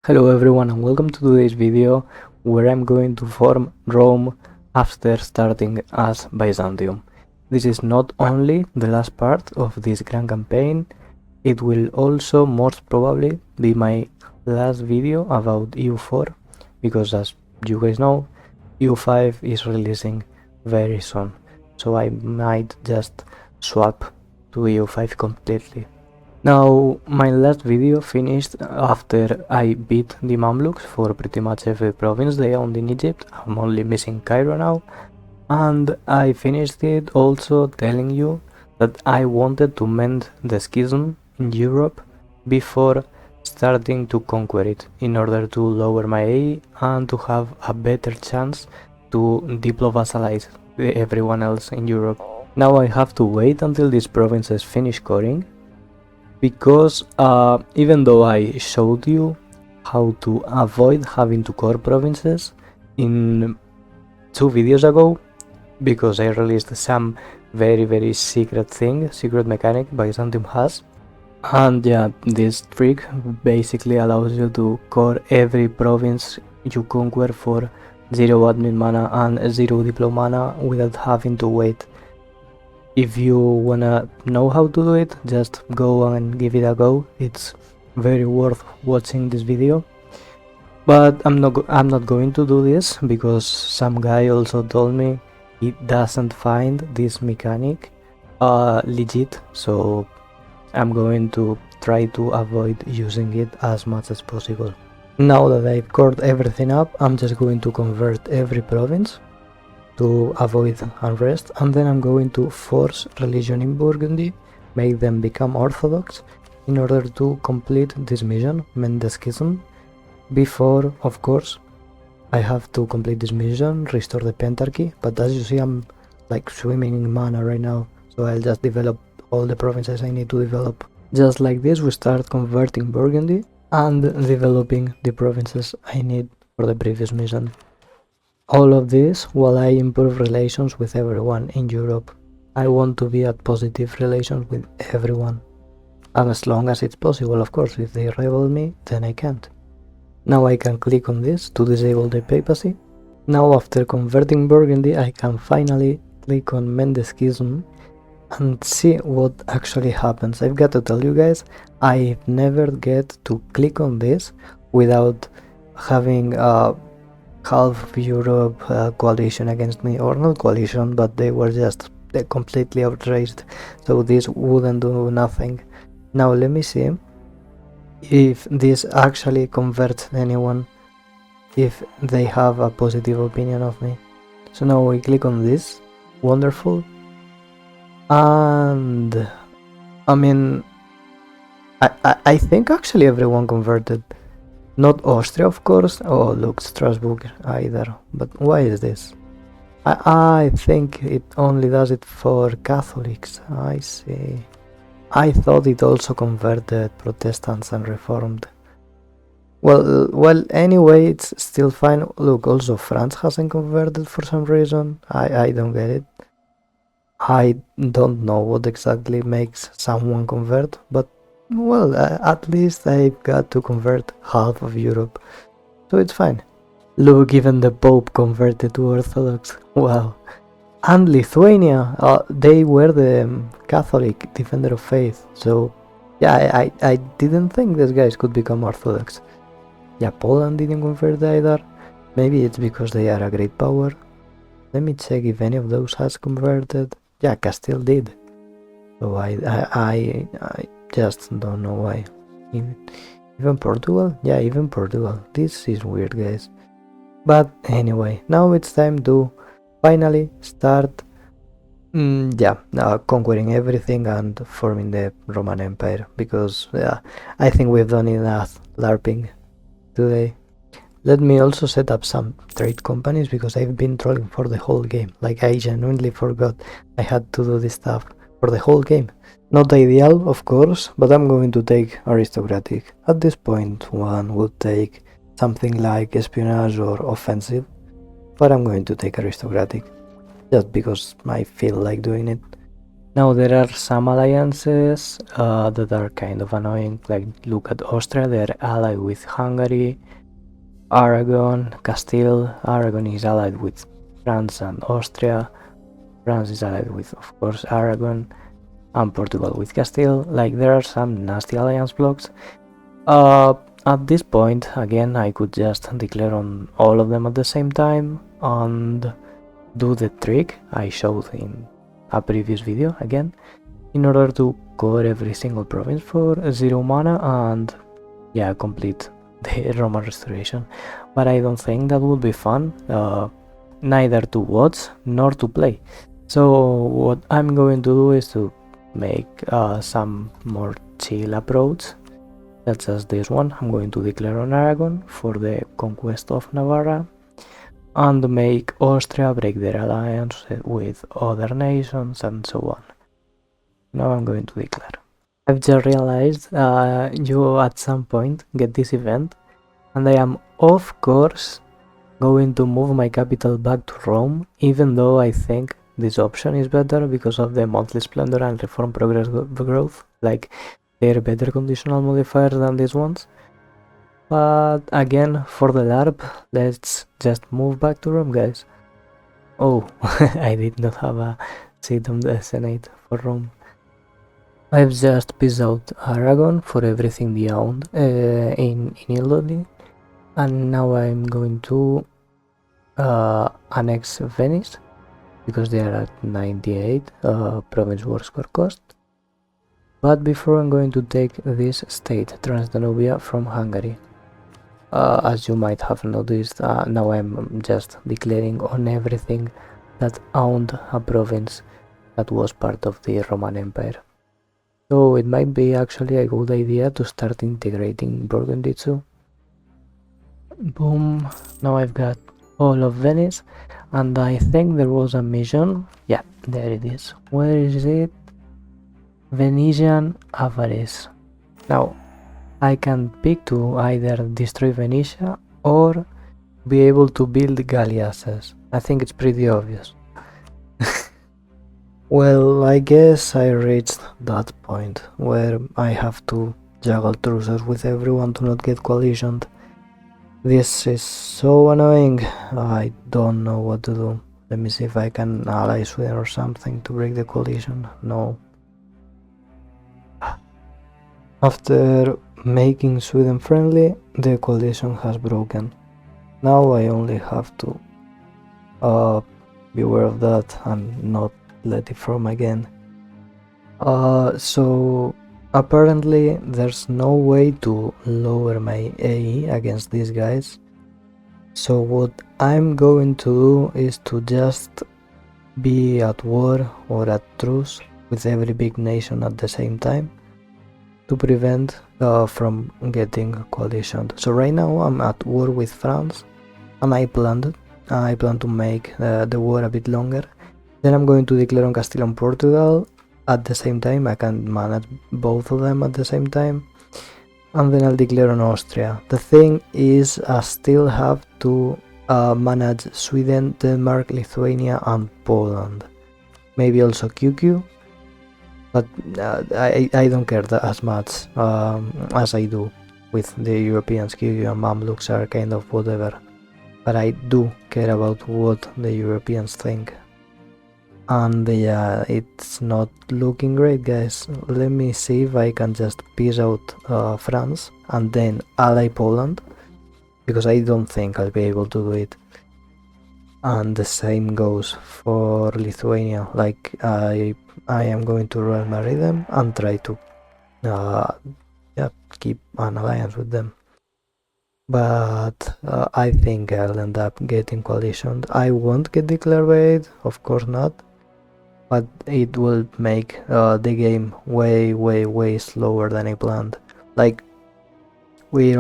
Hello everyone and welcome to today's video where I'm going to form Rome after starting as Byzantium. This is not only the last part of this grand campaign, it will also most probably be my last video about EU4 because as you guys know, EU5 is releasing very soon, so I might just swap to EU5 completely. Now, my last video finished after I beat the Mamluks for pretty much every province they owned in Egypt. I'm only missing Cairo now. And I finished it also telling you that I wanted to mend the schism in Europe before starting to conquer it in order to lower my AE and to have a better chance to diplo-vassalize everyone else in Europe. Now I have to wait until these provinces finish coring, because even though I showed you how to avoid having to core provinces in 2 videos ago, because I released some very secret mechanic Byzantium has, and yeah, this trick basically allows you to core every province you conquer for 0 admin mana and 0 diplo mana without having to wait. If you wanna know how to do it, just go and give it a go. It's very worth watching this video. But I'm not going to do this because some guy also told me he doesn't find this mechanic legit, so I'm going to try to avoid using it as much as possible. Now that I've cored everything up, I'm just going to convert every province to avoid unrest, and then I'm going to force religion in Burgundy, make them become Orthodox in order to complete this mission, mend the schism. Before, of course, I have to complete this mission, restore the Pentarchy, but as you see I'm like swimming in mana right now, so I'll just develop all the provinces I need to develop. Just like this we start converting Burgundy and developing the provinces I need for the previous mission. All of this while I improve relations with everyone in Europe. I want to be at positive relations with everyone. And as long as it's possible, of course. If they rebel me, then I can't. Now I can click on this to disable the papacy. Now after converting Burgundy, I can finally click on Mend the Schism and see what actually happens. I've got to tell you guys, I never get to click on this without having half of Europe coalition against me, or not coalition, but they were just completely outraged, so this wouldn't do nothing. Now let me see if this actually converts anyone, if they have a positive opinion of me. So now we click on this, wonderful, and I mean I think actually everyone converted. Not Austria, of course. Oh, look, Strasbourg either. But why is this? I think it only does it for Catholics. I see. I thought it also converted Protestants and Reformed. Well, anyway, it's still fine. Look, also France hasn't converted for some reason. I don't get it. I don't know what exactly makes someone convert, but well, at least I've got to convert half of Europe, so it's fine. Look, even the Pope converted to Orthodox. Wow. And Lithuania, they were the Catholic defender of faith, so yeah, I didn't think these guys could become Orthodox. Yeah, Poland didn't convert either. Maybe it's because they are a great power. Let me check if any of those has converted. Yeah, Castile did. So I just don't know why. Even Portugal? Yeah, even Portugal. This is weird, guys. But anyway, now it's time to finally start conquering everything and forming the Roman Empire, because I think we've done enough LARPing today. Let me also set up some trade companies, because I've been trolling for the whole game. Like, I genuinely forgot I had to do this stuff for the whole game. Not ideal, of course, but I'm going to take aristocratic. At this point, one would take something like espionage or offensive, but I'm going to take aristocratic, just because I feel like doing it. Now there are some alliances that are kind of annoying, like look at Austria, they're allied with Hungary, Aragon, Castile. Aragon is allied with France and Austria. France is allied with, of course, Aragon, and Portugal with Castile. Like there are some nasty alliance blocks. At this point, again, I could just declare on all of them at the same time and do the trick I showed in a previous video again, in order to cover every single province for 0 mana and yeah, complete the Roman restoration. But I don't think that would be fun, neither to watch nor to play. So what I'm going to do is to make some more chill approach, such as this one. I'm going to declare on Aragon for the conquest of Navarra and make Austria break their alliance with other nations and so on. Now I'm going to declare. I've just realized you at some point get this event, and I am of course going to move my capital back to Rome, even though I think this option is better because of the monthly splendor and reform progress growth. Like, they're better conditional modifiers than these ones. But again, for the LARP, let's just move back to Rome, guys. Oh, I did not have a seat on the Senate for Rome. I've just pieced out Aragon for everything beyond in Italy, and now I'm going to annex Venice because they are at 98 province war score cost. But before, I'm going to take this state, Transdanubia, from Hungary. As you might have noticed, now I'm just declaring on everything that owned a province that was part of the Roman Empire. So it might be actually a good idea to start integrating Burgundy too. Boom, now I've got all of Venice, and I think there was a mission. Yeah, there it is. Where is it? Venetian avarice. Now, I can pick to either destroy Venetia or be able to build galleasses. I think it's pretty obvious. Well, I guess I reached that point where I have to juggle truces with everyone to not get coalitioned. This is so annoying. I don't know what to do. Let me see if I can ally Sweden or something to break the coalition. No. After making Sweden friendly, the coalition has broken. Now I only have to be aware of that and not let it form again. So apparently there's no way to lower my AE against these guys. So what I'm going to do is to just be at war or at truce with every big nation at the same time to prevent from getting coalitioned. So right now I'm at war with France, and I plan to make the war a bit longer. Then I'm going to declare on Castile and Portugal at the same time. I can manage both of them at the same time, and then I'll declare on Austria. The thing is, I still have to manage Sweden, Denmark, Lithuania and Poland, maybe also QQ, but I don't care as much as I do with the Europeans. QQ and Mamluks are kind of whatever, but I do care about what the Europeans think. And yeah, it's not looking great, guys. Let me see if I can just piece out France and then ally Poland, because I don't think I'll be able to do it. And the same goes for Lithuania. Like, I am going to royal marry them and try to keep an alliance with them. But I think I'll end up getting coalitioned. I won't get declared by aid, of course not, but it will make the game way slower than I planned. Like, we're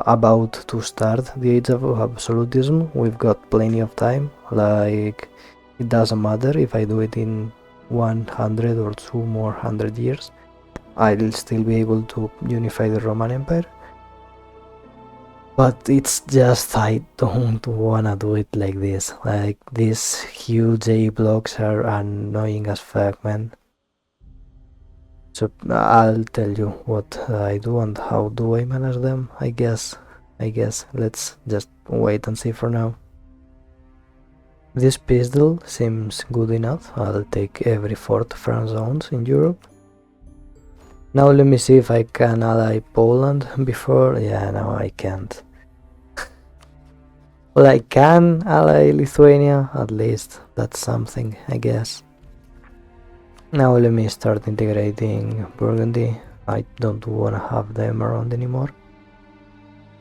about to start the age of absolutism. We've got plenty of time. Like, it doesn't matter if I do it in 100 or 200 years. I'll still be able to unify the Roman Empire. But it's just I don't wanna do it like this. Like, these huge A blocks are annoying as fuck, man. So I'll tell you what I do and how do I manage them, I guess. Let's just wait and see for now. This pistol seems good enough. I'll take every 4th France zones in Europe. Now let me see if I can ally Poland before. Yeah, no, I can't. Well, I can ally Lithuania, at least. That's something, I guess. Now let me start integrating Burgundy. I don't wanna have them around anymore.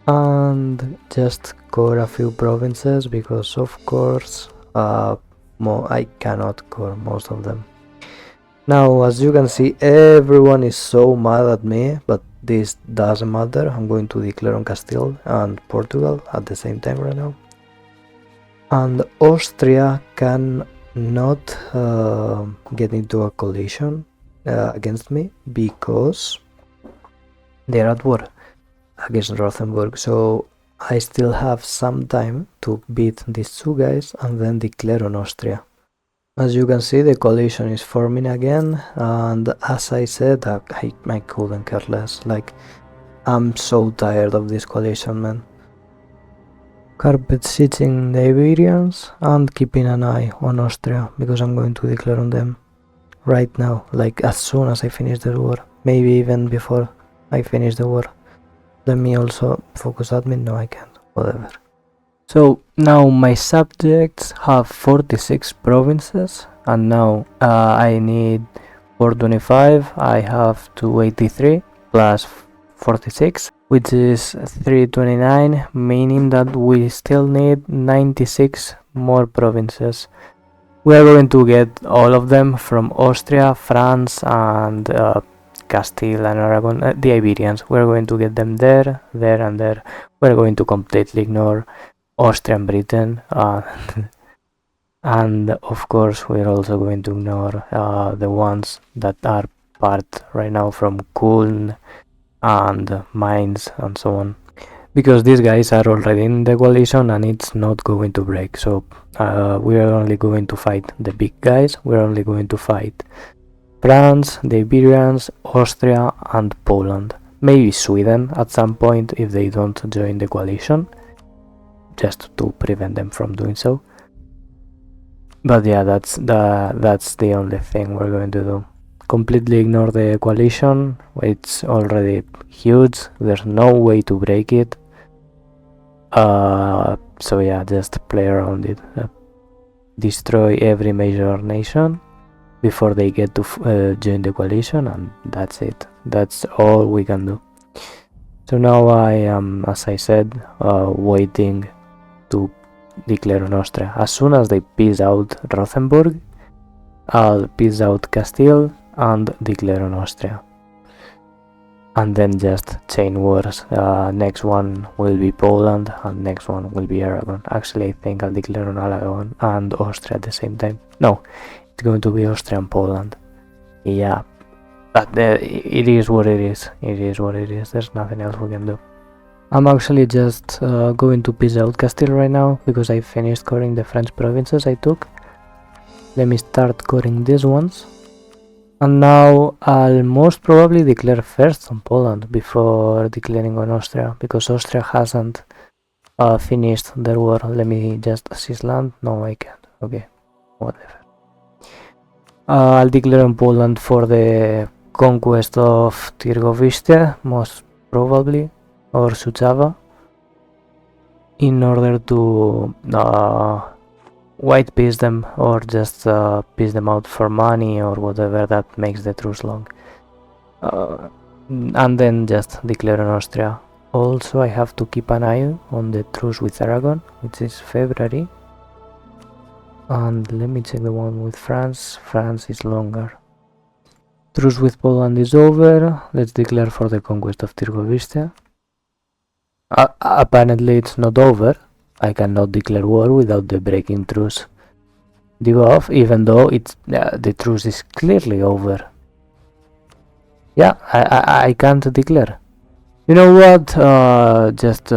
And just core a few provinces because, of course, I cannot core most of them. Now, as you can see, everyone is so mad at me, but this doesn't matter. I'm going to declare on Castile and Portugal at the same time right now. And Austria cannot get into a coalition against me because they're at war against Rothenburg. So I still have some time to beat these two guys and then declare on Austria. As you can see, the coalition is forming again, and as I said, I couldn't care less. Like, I'm so tired of this coalition, man. Carpet sieging the Iberians and keeping an eye on Austria, because I'm going to declare on them right now, like as soon as I finish the war, maybe even before I finish the war. Let me also focus admin. No, I can't, whatever. So now my subjects have 46 provinces, and now I need 425. I have 283 plus 46, which is 329, meaning that we still need 96 more provinces. We are going to get all of them from Austria, France, and Castile and Aragon, the Iberians. We're going to get them there, and there. We're going to completely ignore Austria and Britain, and of course we're also going to ignore the ones that are part right now from Kulm and Mainz and so on, because these guys are already in the coalition and it's not going to break. So we are only going to fight the big guys. We're only going to fight France, the Iberians, Austria and Poland, maybe Sweden at some point if they don't join the coalition, just to prevent them from doing so. But yeah, that's the only thing we're going to do. Completely ignore the coalition. It's already huge. There's no way to break it. So yeah, just play around it. Destroy every major nation before they get to join the coalition, and that's it. That's all we can do. So now I am, as I said, waiting to declare on Austria. As soon as they peace out Rothenburg, I'll peace out Castile and declare on Austria. And then just chain wars. Next one will be Poland and next one will be Aragon. Actually, I think I'll declare on Aragon and Austria at the same time. No, it's going to be Austria and Poland. Yeah, but it is what it is. It is what it is. There's nothing else we can do. I'm actually just going to peace out Castile right now because I finished coring the French provinces I took. Let me start coring these ones. And now I'll most probably declare first on Poland before declaring on Austria, because Austria hasn't finished their war. Let me just seize land. No, I can't. Okay, whatever. I'll declare on Poland for the conquest of Tyrgoviste, most probably, or Suceava, in order to white piece them or just piece them out for money or whatever that makes the truce long, and then just declare on Austria. Also, I have to keep an eye on the truce with Aragon, which is February, and let me check the one with France. France is longer. Truce with Poland is over. Let's declare for the conquest of Tyrgoviste. Apparently it's not over. I cannot declare war without the breaking truce debuff, even though it's the truce is clearly over. Yeah, I can't declare. You know what? Just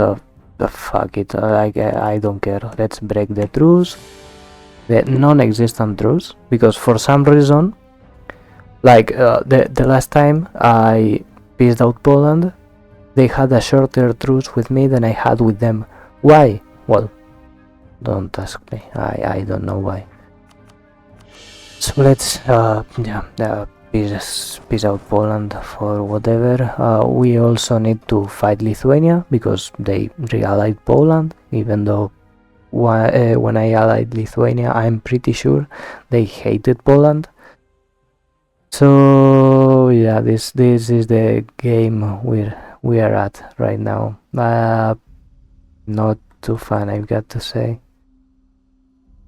fuck it, I don't care. Let's break the truce, the non-existent truce, because for some reason, like the last time I peaced out Poland, they had a shorter truce with me than I had with them. Why? Well, don't ask me. I don't know why. So let's peace out Poland for whatever. We also need to fight Lithuania because they re-allied Poland, even though when I allied Lithuania, I'm pretty sure they hated Poland. So yeah, this is the game we are at right now. Not too fun, I've got to say.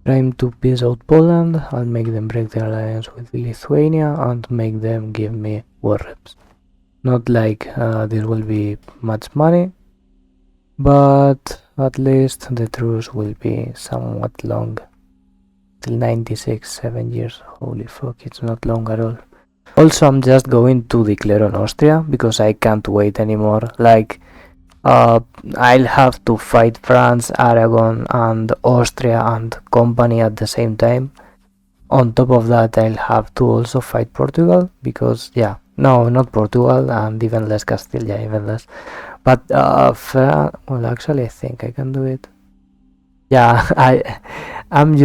Trying to peace out Poland, I'll make them break the alliance with Lithuania and make them give me war reps. Not like this will be much money, but at least the truce will be somewhat long. Till 96, 7 years, holy fuck, it's not long at all. Also, I'm just going to declare on Austria because I can't wait anymore. Like, I'll have to fight France, Aragon and Austria and company at the same time. On top of that, I'll have to also fight Portugal because, yeah, no, not Portugal, and even less Castile, yeah, even less. But well, actually, I think I can do it. Yeah, I'm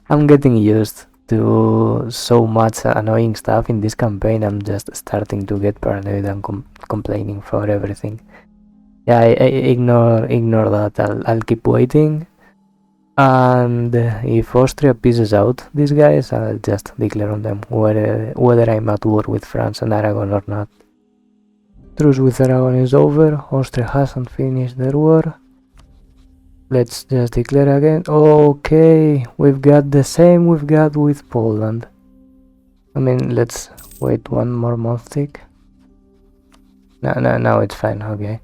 I'm getting used to so much annoying stuff in this campaign. I'm just starting to get paranoid and complaining for everything. Yeah, I ignore that. I'll keep waiting, and if Austria pieces out these guys, I'll just declare on them whether I'm at war with France and Aragon or not. Truce with Aragon is over. Austria hasn't finished their war. Let's just declare again. Okay, we've got the same we've got with Poland. I mean, let's wait one more month tick. No, it's fine. Okay.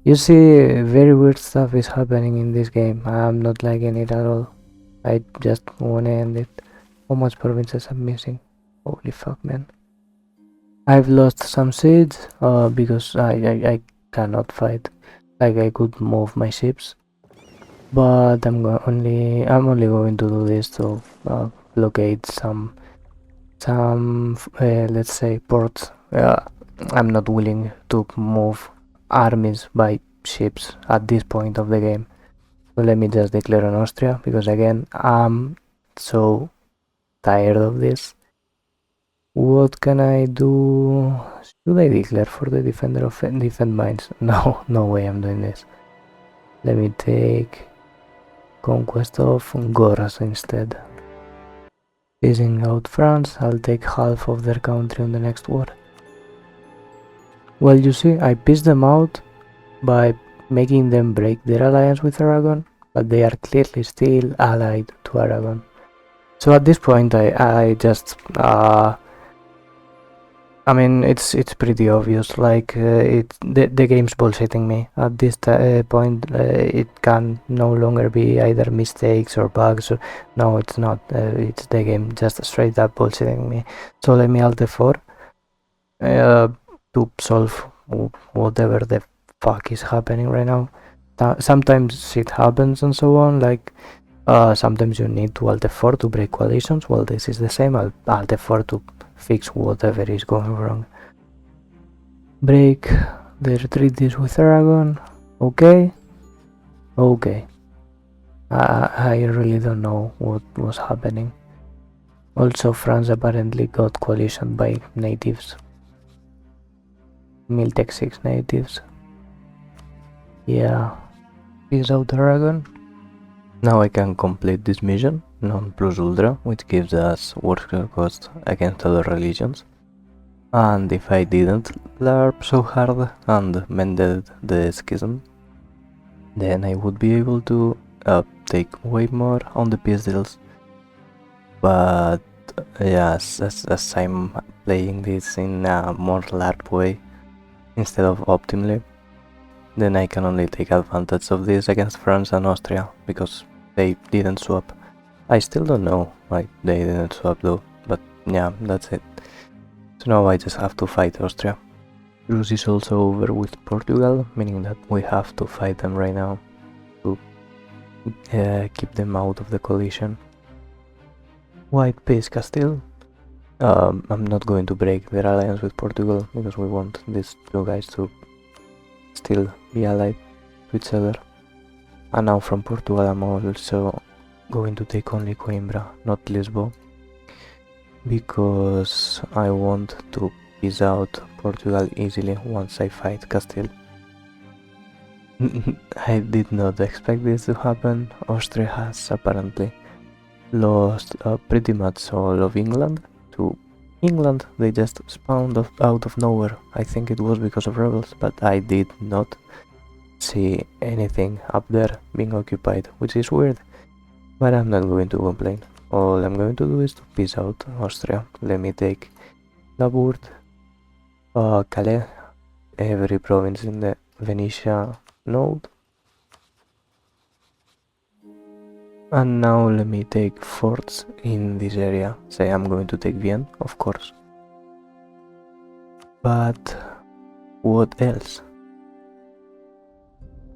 You see, very weird stuff is happening in this game. I'm not liking it at all. I just wanna end it. How much provinces I'm missing? Holy fuck, man. I've lost some siege because I cannot fight. Like, I could move my ships, but I'm only going to do this to blockade some let's say ports. I'm not willing to move armies by ships at this point of the game. So let me just declare on Austria because again I'm so tired of this. What can I do? Should I declare for the defender of defend mines? No way I'm doing this. Let me take conquest of Goras instead. Peacing out France, I'll take half of their country in the next war. Well, you see, I pieced them out by making them break their alliance with Aragon, but they are clearly still allied to Aragon. So at this point, I just I mean, it's pretty obvious. Like the game's bullshitting me at this point. It can no longer be either mistakes or bugs. No, it's not. It's the game just straight up bullshitting me. So let me Alt F4 to solve whatever the fuck is happening right now. Sometimes it happens and so on. Like sometimes you need to Alt F4 to break coalitions. Well, this is the same. Alt F4 to fix whatever is going wrong. Break the treaties with Aragon. Okay. I really don't know what was happening. Also, France apparently got coalition by natives. Miltech 6 natives. Yeah. Peace out Aragon. Now I can complete this mission, non plus ultra, which gives us worker cost against other religions. And if I didn't LARP so hard and mended the schism, then I would be able to take way more on the peace deals. But yes, as I'm playing this in a more LARP way instead of optimally, then I can only take advantage of this against France and Austria because they didn't swap. I still don't know why they didn't swap though, but yeah, that's it. So now I just have to fight Austria. Truce is also over with Portugal, meaning that we have to fight them right now to keep them out of the coalition. White Peace Castile. I'm not going to break their alliance with Portugal because we want these two guys to still be allied to each other. And now from Portugal I'm also going to take only Coimbra, not Lisbon, because I want to peace out Portugal easily once I fight Castile. I did not expect this to happen. Austria has apparently lost pretty much all of England to England. They just spawned out of nowhere. I think it was because of rebels, but I did not see anything up there being occupied, which is weird, but I'm not going to complain. All I'm going to do is to peace out Austria. Let me take Labourd, Calais, every province in the Venetia node. And now let me take forts in this area. Say I'm going to take Vienne, of course. But what else?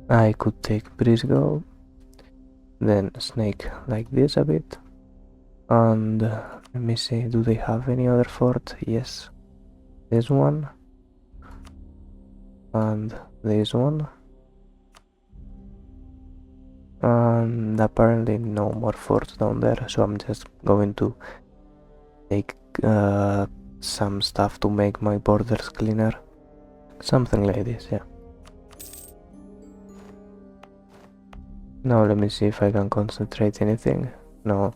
I could take Brisgau, then snake like this a bit. And let me see, do they have any other fort? Yes. This one. And this one. And apparently no more forts down there, so I'm just going to take some stuff to make my borders cleaner. Something like this, yeah. Now let me see if I can concentrate anything. No.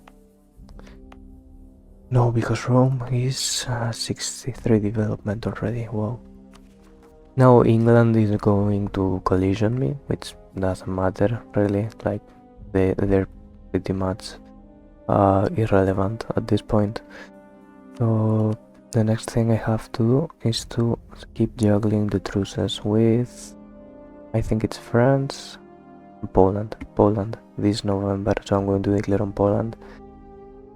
No, because Rome is 63 development already, wow. Now England is going to collision me, which doesn't matter really, like they're pretty much irrelevant at this point. So the next thing I have to do is to keep juggling the truces with, I think it's France, Poland this November, so I'm going to declare on Poland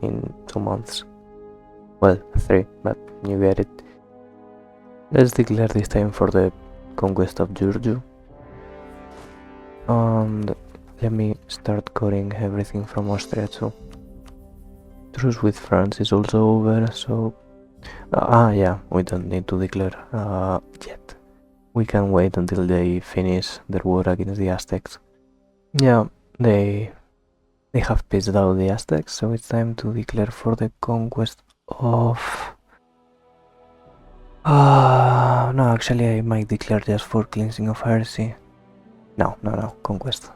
in 2 months. Well, 3, but you get it. Let's declare this time for the conquest of Georgia. And let me start cutting everything from Austria too. Truce with France is also over, so... yeah, we don't need to declare yet. We can wait until they finish their war against the Aztecs. Yeah, they have pieced out the Aztecs, so it's time to declare for the conquest of... no, actually I might declare just for cleansing of heresy. No, conquest.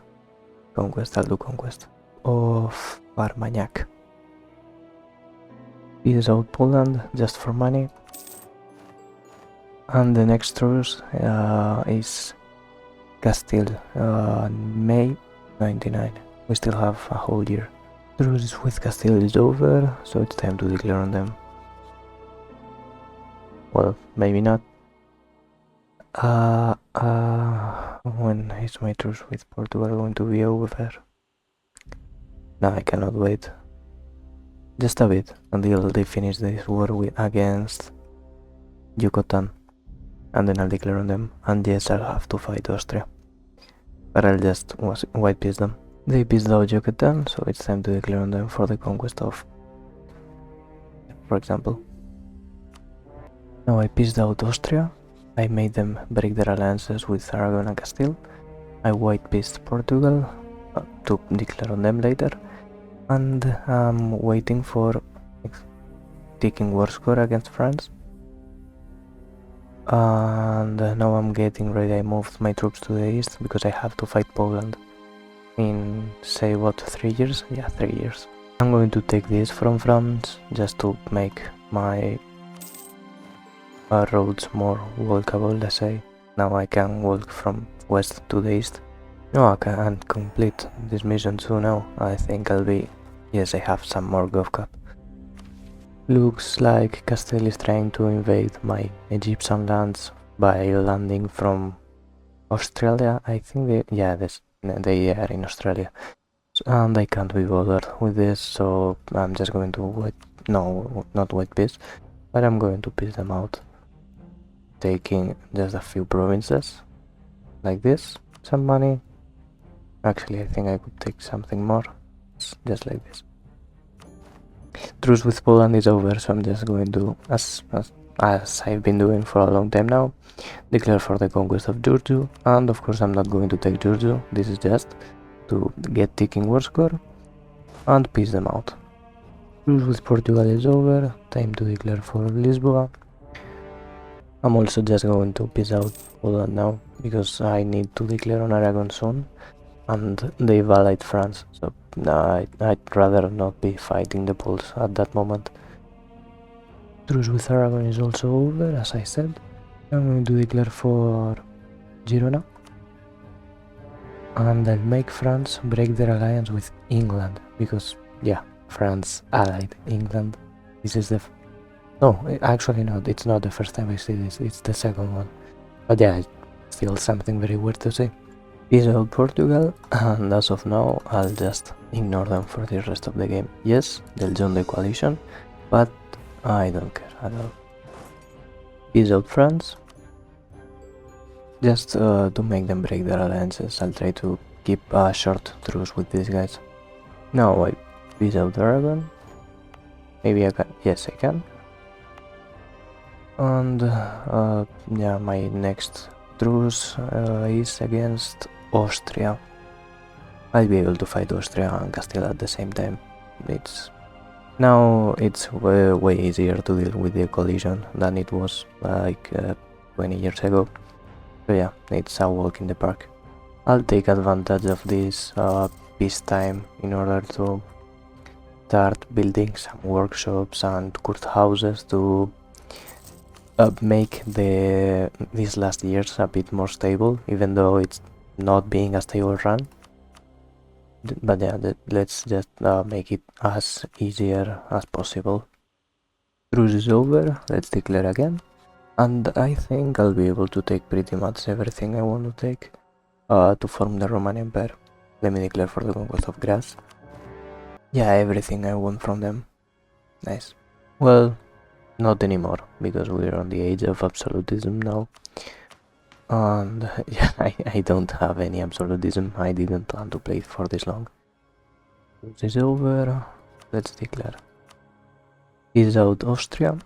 I'll do conquest of Armagnac. Peace out Poland just for money. And the next truce is Castile, May 99. We still have a whole year. Truce with Castile is over, so it's time to declare on them. Well, maybe not. When is my truce with Portugal going to be over? No, I cannot wait. Just a bit until they finish this war against Yucatan, and then I'll declare on them. And yes, I'll have to fight Austria, but I'll just white peace them. They peaced out Yucatan, so it's time to declare on them for the conquest of, for example. Now I peaced out Austria. I made them break their alliances with Aragon and Castile. I white peaced Portugal to declare on them later. And I'm waiting for taking war score against France. And now I'm getting ready. I moved my troops to the east because I have to fight Poland in, say, what, 3 years? Yeah, 3 years. I'm going to take this from France just to make my roads more walkable, let's say. Now I can walk from west to the east. No, I can complete this mission too now. I think I'll be... Yes, I have some more GovCap. Looks like Castile is trying to invade my Egyptian lands by landing from Australia. I think they are in Australia. And I can't be bothered with this, so I'm just going to not white peace, but I'm going to peace them out. taking just a few provinces, like this, some money. Actually, I think I could take something more, just like this. Truce with Poland is over, so I'm just going to, as I've been doing for a long time now, declare for the conquest of Georgia, and of course I'm not going to take Georgia, this is just to get ticking war score and peace them out. Truce with Portugal is over, time to declare for Lisboa. I'm also just going to peace out Poland now, because I need to declare on Aragon soon, and they violate France, so I'd rather not be fighting the Poles at that moment. Truce with Aragon is also over, as I said. I'm going to declare for Girona, and I'll make France break their alliance with England, because yeah, France allied England. This is the no, actually not, it's not the first time I see this, it's the second one, but yeah, it's still something very weird to see. Peace out Portugal, and as of now I'll just ignore them for the rest of the game. Yes, they'll join the coalition, but I don't care at all. Peace out France. Just to make them break their alliances, I'll try to keep a short truce with these guys. Now I peace out Aragon. Maybe I can, yes I can. And yeah, my next truce is against Austria. I'll be able to fight Austria and Castile at the same time. Now it's way easier to deal with the coalition than it was like 20 years ago. So yeah, it's a walk in the park. I'll take advantage of this peacetime in order to start building some workshops and courthouses to make these last years a bit more stable, even though it's not being a stable run. But yeah, let's just make it as easier as possible. Truce is over, let's declare again. And I think I'll be able to take pretty much everything I want to take to form the Roman Empire. Let me declare for the conquest of Grass. Yeah, everything I want from them. Nice. Well, not anymore, because we're on the age of absolutism now. And yeah, I don't have any absolutism. I didn't plan to play for this long. This is over. Let's declare. Peace out Austria.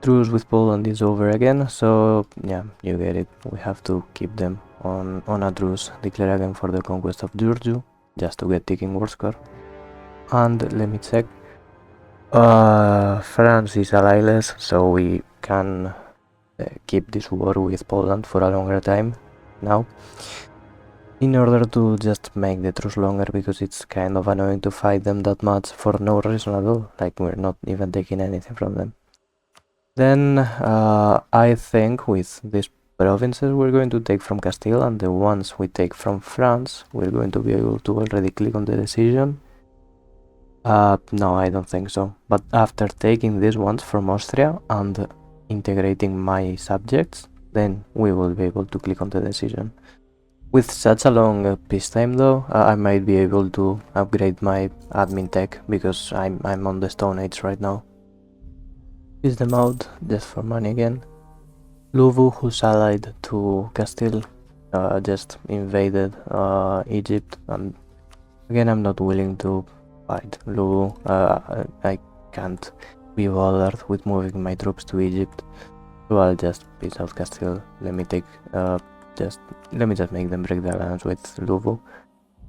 Truce with Poland is over again, so yeah, you get it. We have to keep them on a truce. Declare again for the conquest of Georgia, just to get ticking war score. And let me check. France is allyless, so we can keep this war with Poland for a longer time now, in order to just make the truce longer, because it's kind of annoying to fight them that much for no reason at all, like we're not even taking anything from them. Then I think with these provinces we're going to take from Castile, and the ones we take from France we're going to be able to already click on the decision. No, I don't think so, but after taking these ones from Austria and integrating my subjects, then we will be able to click on the decision. With such a long peacetime though, I might be able to upgrade my admin tech, because I'm on the Stone Age right now. Peace them out, just for money again. Luvu, who's allied to Castile, just invaded Egypt, and again I'm not willing to fight Luvu. I can't be bothered with moving my troops to Egypt, so I'll just peace out Castile. Let me just make them break the alliance with Luvu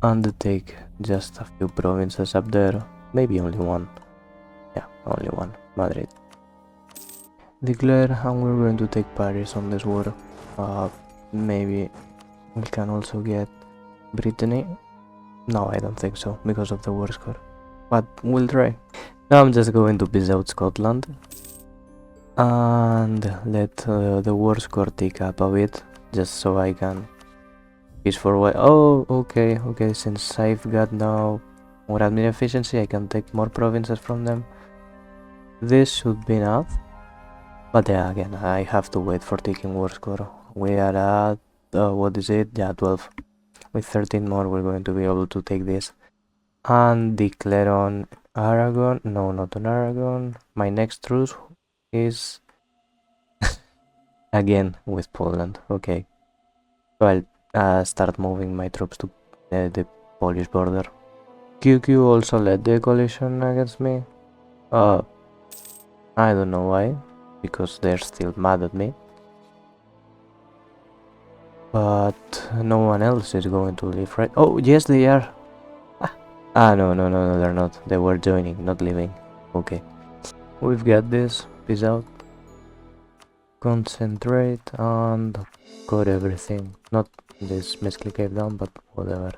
and take just a few provinces up there, maybe only one. Yeah, only one, Madrid. Declare, and we're going to take Paris on this war. Maybe we can also get Brittany. No, I don't think so, because of the war score, but we'll try. Now I'm just going to peace out Scotland and let the war score tick up a bit, just so I can peace for a while. Oh, okay, since I've got now more admin efficiency, I can take more provinces from them. This should be enough. But yeah, again, I have to wait for ticking war score. We are at, what is it? Yeah, 12. With 13 more, we're going to be able to take this. And declare on Aragon. No, not on Aragon. My next truce is again with Poland. Okay, so I'll start moving my troops to the Polish border. QQ also led the coalition against me. I don't know why, because they're still mad at me. But no one else is going to leave, right? Oh, yes, they are. No, they're not. They were joining, not leaving. Okay. We've got this. Peace out. Concentrate and got everything. Not this misclick cave down, but whatever.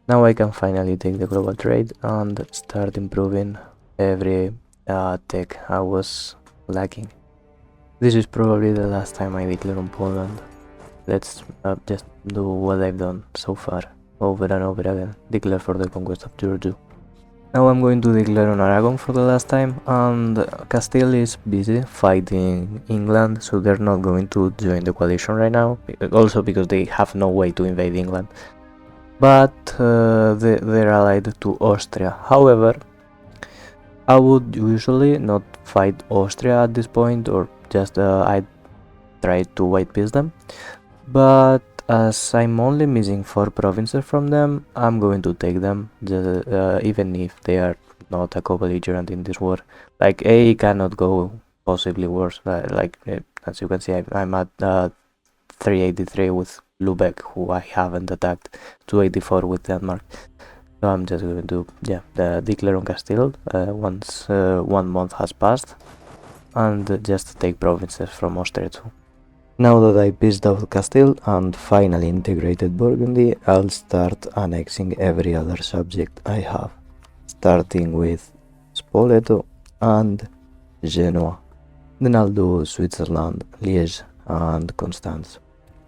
Now I can finally take the global trade and start improving every tech I was lacking. This is probably the last time I declare on Poland. Let's just do what I've done so far, over and over again. Declare for the conquest of Georgia. Now I'm going to declare on Aragon for the last time, and Castile is busy fighting England, so they're not going to join the coalition right now, also because they have no way to invade England. But they're allied to Austria. However, I would usually not fight Austria at this point, or just I'd try to white peace them. But as I'm only missing 4 provinces from them, I'm going to take them, even if they are not a co-belligerent in this war. Like, A cannot go possibly worse. As you can see, I'm at 383 with Lubeck, who I haven't attacked, 284 with Denmark. So I'm just going to, declare on Castile once 1 month has passed, and just take provinces from Austria too. Now that I pissed out Castile and finally integrated Burgundy, I'll start annexing every other subject I have, starting with Spoleto and Genoa. Then I'll do Switzerland, Liège and Constance.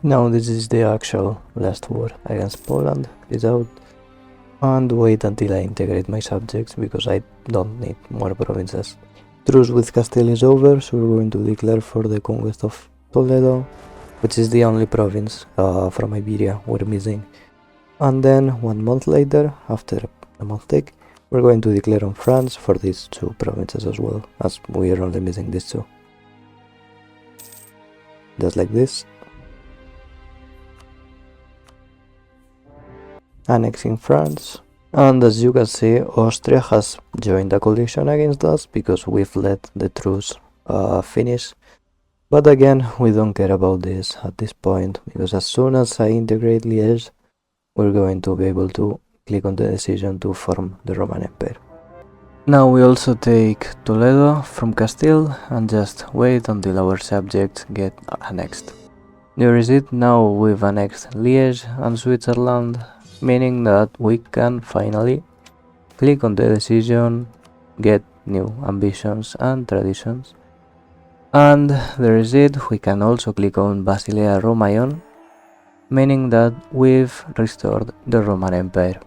Now this is the actual last war against Poland, peace out, and wait until I integrate my subjects because I don't need more provinces. Truce with Castile is over, so we're going to declare for the conquest of Toledo, which is the only province from Iberia we're missing. And then 1 month later, after a month tick, we're going to declare on France for these 2 provinces as well, as we are only missing these 2. Just like this. Annexing France. And as you can see, Austria has joined a coalition against us because we've let the truce finish. But again, we don't care about this at this point, because as soon as I integrate Liège, we're going to be able to click on the decision to form the Roman Empire. Now we also take Toledo from Castile and just wait until our subjects get annexed. There is it, now we've annexed Liège and Switzerland, meaning that we can finally click on the decision, get new ambitions and traditions. And there is it, we can also click on Basilea Romaion, meaning that we've restored the Roman Empire.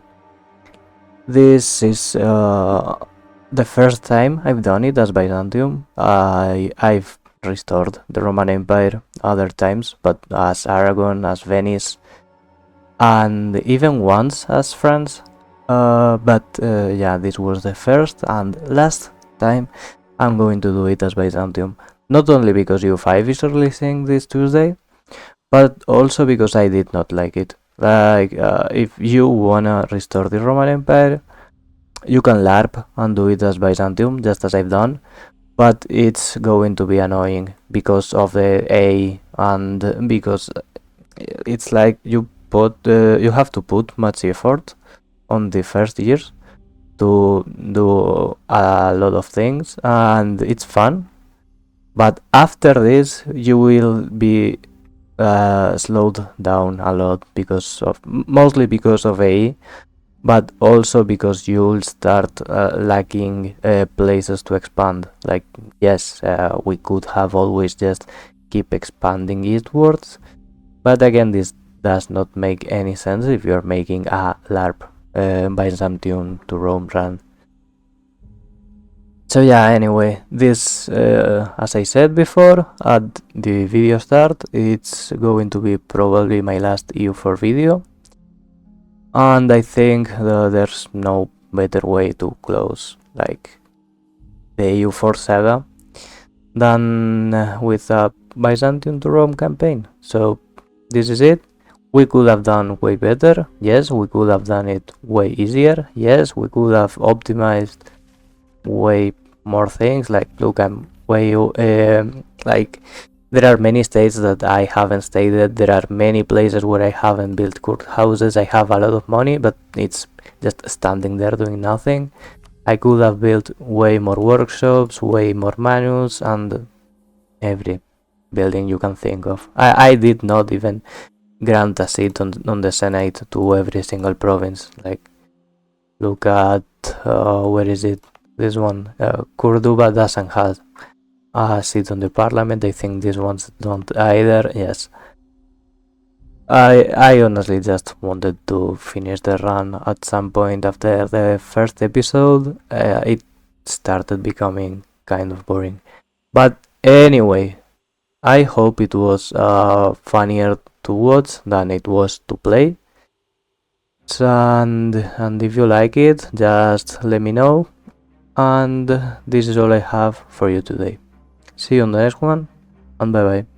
This is the first time I've done it as Byzantium. I've restored the Roman Empire other times, but as Aragon, as Venice, and even once as France. This was the first and last time I'm going to do it as Byzantium. Not only because EU5 is releasing this Tuesday, but also because I did not like it. If you wanna restore the Roman Empire, you can LARP and do it as Byzantium, just as I've done, but it's going to be annoying because of the A, and because it's like you have to put much effort on the first years to do a lot of things, and it's fun. But after this, you will be slowed down a lot mostly because of AI, but also because you'll start lacking places to expand. Like, yes, we could have always just keep expanding eastwards, but again, this does not make any sense if you're making a LARP Byzantium to Rome run. So yeah, anyway, this, as I said before at the video start, it's going to be probably my last EU4 video, and I think there's no better way to close like the EU4 saga than with a Byzantium to Rome campaign. So this is it. We could have done way better. Yes, we could have done it way easier. Yes, we could have optimized way more things. Like, look, I'm way like, there are many states that I haven't stayed at. There are many places where I haven't built courthouses. I have a lot of money, but it's just standing there doing nothing. I could have built way more workshops, way more manuals, and every building you can think of. I did not even grant a seat on the Senate to every single province. Like, look at, where is it? This one. Cordoba doesn't have a seat on the parliament. I think these ones don't either. Yes. I honestly just wanted to finish the run at some point after the first episode. It started becoming kind of boring. But anyway, I hope it was funnier to watch than it was to play. And if you like it, just let me know. And this is all I have for you today. See you on the next one, and bye bye.